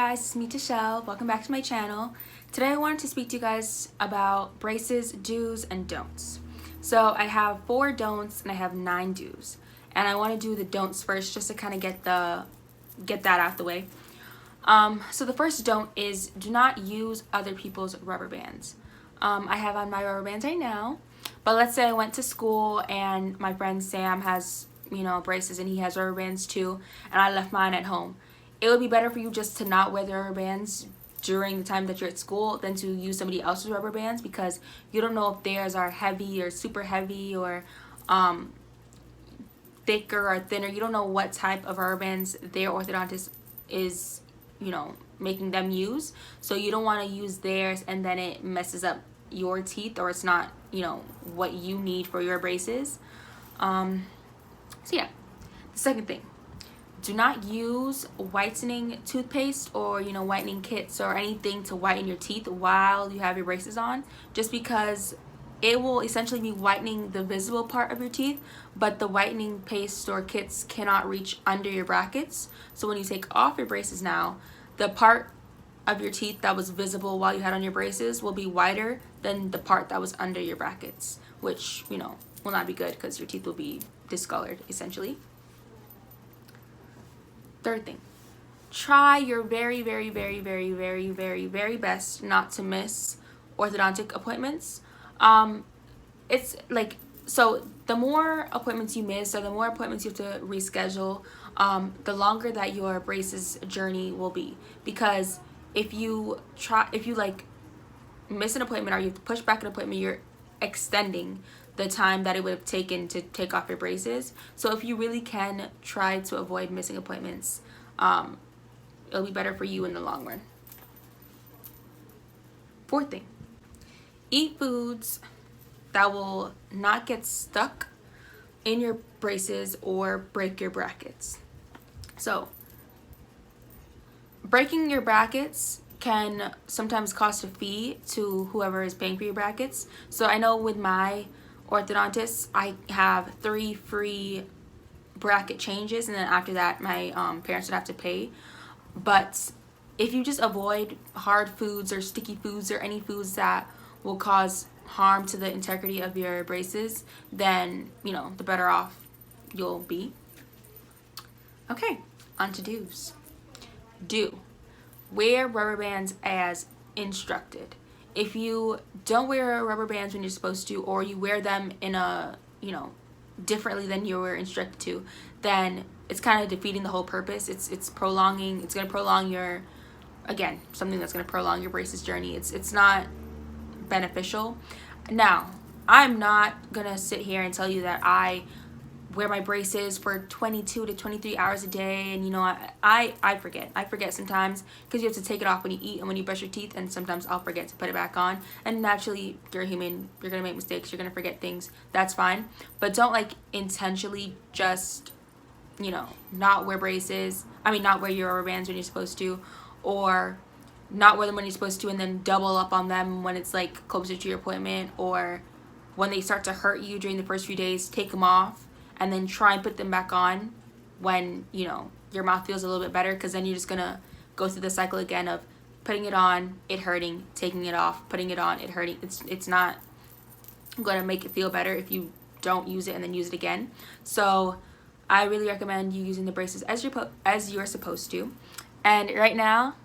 guys, it's me Touchelle. Welcome back to my channel. Today I wanted to speak to you guys about braces, do's, and don'ts. So I have 4 don'ts and I have 9 do's. And I want to do the don'ts first just to kind of get that out the way. So the first don't is do not use other people's rubber bands. I have on my rubber bands right now, but let's say I went to school and my friend Sam has, braces and he has rubber bands too, and I left mine at home. It would be better for you just to not wear the rubber bands during the time that you're at school than to use somebody else's rubber bands, because you don't know if theirs are heavy or super heavy or thicker or thinner. You don't know what type of rubber bands their orthodontist is, making them use. So you don't want to use theirs and then it messes up your teeth, or it's not, what you need for your braces. So yeah, the second thing. Do not use whitening toothpaste or whitening kits or anything to whiten your teeth while you have your braces on, just because it will essentially be whitening the visible part of your teeth, but the whitening paste or kits cannot reach under your brackets. So when you take off your braces now, the part of your teeth that was visible while you had on your braces will be whiter than the part that was under your brackets, which will not be good because your teeth will be discolored essentially. Third thing, try your very, very, very, very, very, very, very best not to miss orthodontic appointments. It's like, so the more appointments you miss or the more appointments you have to reschedule, the longer that your braces journey will be. Because if you miss an appointment or you have to push back an appointment, you're extending the time that it would have taken to take off your braces. So if you really can try to avoid missing appointments, it'll be better for you in the long run. Fourth thing, eat foods that will not get stuck in your braces or break your brackets. So breaking your brackets can sometimes cost a fee to whoever is paying for your brackets. So I know with my orthodontist, I have 3 free bracket changes, and then after that my parents would have to pay. But if you just avoid hard foods or sticky foods or any foods that will cause harm to the integrity of your braces, then the better off you'll be. Okay, on to do's. Do wear rubber bands as instructed. If you don't wear rubber bands when you're supposed to, or you wear them in a, differently than you were instructed to, then it's kind of defeating the whole purpose. It's going to prolong your, again, something that's going to prolong your braces journey. It's not beneficial. Now, I'm not going to sit here and tell you that I wear my braces for 22 to 23 hours a day, and I forget sometimes, because you have to take it off when you eat and when you brush your teeth, and sometimes I'll forget to put it back on. And naturally, you're human, you're gonna make mistakes, you're gonna forget things, that's fine. But don't intentionally just not wear not wear your rubber bands when you're supposed to, or not wear them when you're supposed to and then double up on them when it's closer to your appointment, or when they start to hurt you during the first few days, take them off and then try and put them back on when your mouth feels a little bit better, because then you're just gonna go through the cycle again of putting it on, it hurting, taking it off, putting it on, it hurting. It's not gonna make it feel better if you don't use it and then use it again. So I really recommend you using the braces as you're supposed to. And right now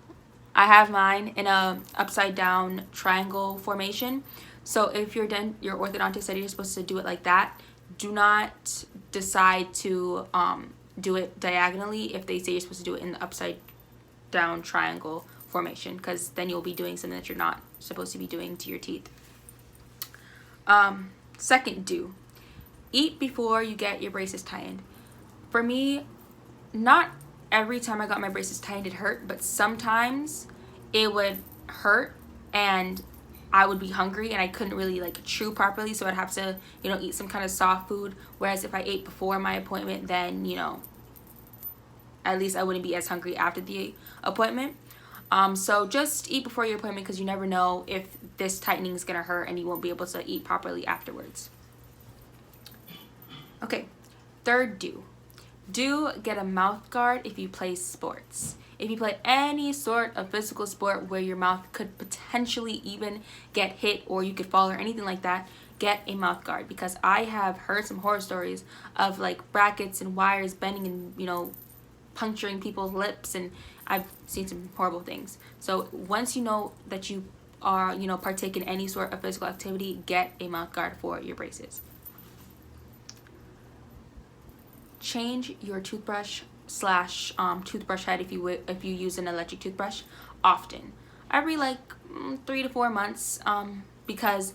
I have mine in a upside down triangle formation. So if your orthodontist said you're supposed to do it like that, do not decide to do it diagonally if they say you're supposed to do it in the upside down triangle formation, because then you'll be doing something that you're not supposed to be doing to your teeth. Second do, eat before you get your braces tightened. For me, not every time I got my braces tightened it hurt, but sometimes it would hurt and I would be hungry and I couldn't really chew properly, so I'd have to eat some kind of soft food. Whereas if I ate before my appointment, then at least I wouldn't be as hungry after the appointment. So just eat before your appointment, because you never know if this tightening is gonna hurt and you won't be able to eat properly afterwards. Okay, third do get a mouth guard if you play sports. if you play any sort of physical sport where your mouth could potentially even get hit or you could fall or anything like that, get a mouth guard, because I have heard some horror stories of like brackets and wires bending and, you know, puncturing people's lips, and I've seen some horrible things. So once you know that you are, you know, partake in any sort of physical activity, get a mouth guard for your braces. Change your toothbrush slash toothbrush head if you use an electric toothbrush often, every like 3 to 4 months, because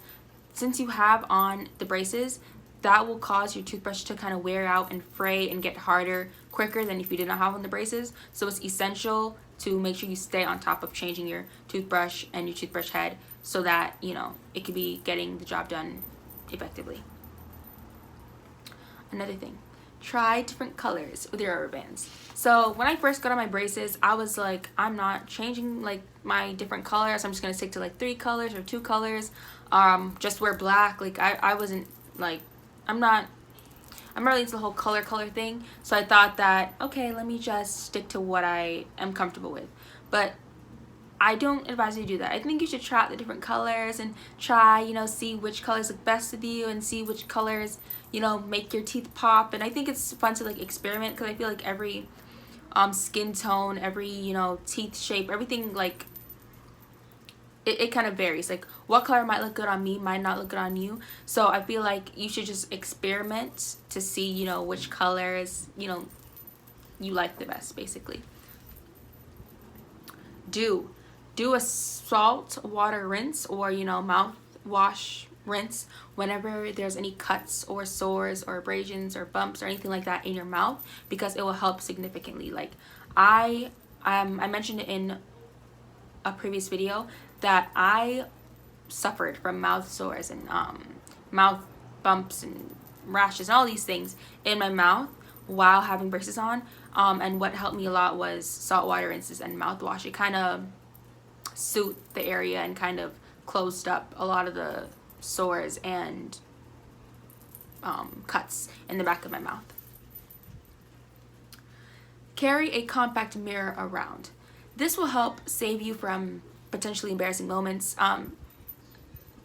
since you have on the braces, that will cause your toothbrush to kind of wear out and fray and get harder quicker than if you did not have on the braces. So it's essential to make sure you stay on top of changing your toothbrush and your toothbrush head so that, you know, it could be getting the job done effectively. Another thing, try different colors with your rubber bands. So when I first got on my braces, I was like, I'm not changing like my different colors. I'm just gonna stick to like 3 colors or 2 colors. Just wear black. Like I wasn't like, I'm not really into the whole color thing. So I thought that, okay, let me just stick to what I am comfortable with. But I don't advise you to do that. I think you should try out the different colors and try, you know, see which colors look best with you and see which colors, you know, make your teeth pop. And I think it's fun to like experiment, because I feel like every skin tone, every, you know, teeth shape, everything, like it kind of varies. Like what color might look good on me might not look good on you. So I feel like you should just experiment to see, you know, which colors, you know, you like the best, basically. Do a salt water rinse, or, you know, mouthwash rinse whenever there's any cuts or sores or abrasions or bumps or anything like that in your mouth, because it will help significantly. Like I mentioned it in a previous video that I suffered from mouth sores and mouth bumps and rashes and all these things in my mouth while having braces on, and what helped me a lot was saltwater rinses and mouthwash. It kind of soothed the area and kind of closed up a lot of the sores and cuts in the back of my mouth. Carry a compact mirror around. This will help save you from potentially embarrassing moments.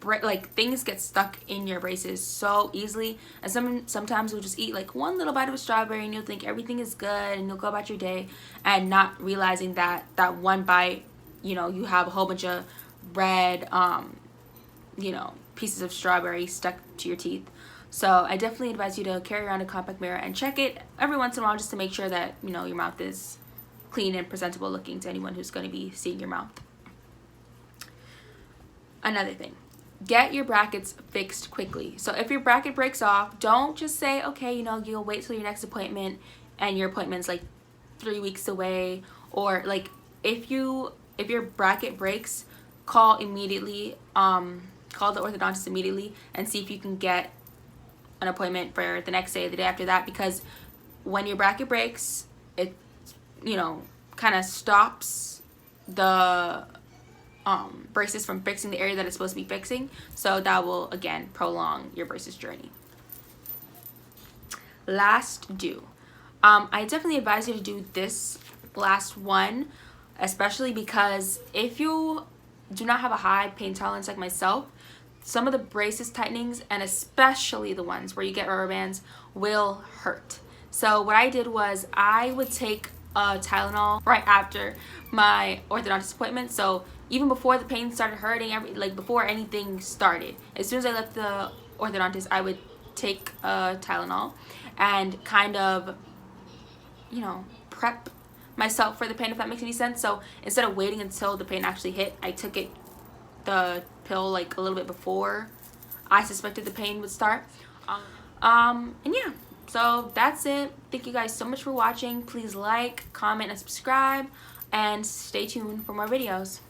Like things get stuck in your braces so easily, and sometimes you'll just eat like one little bite of a strawberry and you'll think everything is good and you'll go about your day and not realizing that that one bite, you know, you have a whole bunch of red you know, pieces of strawberry stuck to your teeth. So I definitely advise you to carry around a compact mirror and check it every once in a while, just to make sure that, you know, your mouth is clean and presentable looking to anyone who's going to be seeing your mouth. Another thing, get your brackets fixed quickly. So if your bracket breaks off, don't just say, okay, you know, you'll wait till your next appointment and your appointment's like 3 weeks away. Or like if your bracket breaks, call immediately, call the orthodontist immediately and see if you can get an appointment for the next day or the day after that, because when your bracket breaks, it, you know, kind of stops the braces from fixing the area that it's supposed to be fixing. So that will again prolong your braces journey. Last do. I definitely advise you to do this last one, especially because if you do not have a high pain tolerance like myself, some of the braces tightenings, and especially the ones where you get rubber bands, will hurt. So what I did was I would take a Tylenol right after my orthodontist appointment. So even before the pain started hurting, like before anything started, as soon as I left the orthodontist, I would take a Tylenol and kind of, you know, prep myself for the pain, if that makes any sense. So instead of waiting until the pain actually hit, I took the pill like a little bit before I suspected the pain would start. And yeah, so that's it. Thank you guys so much for watching. Please like, comment, and subscribe, and stay tuned for more videos.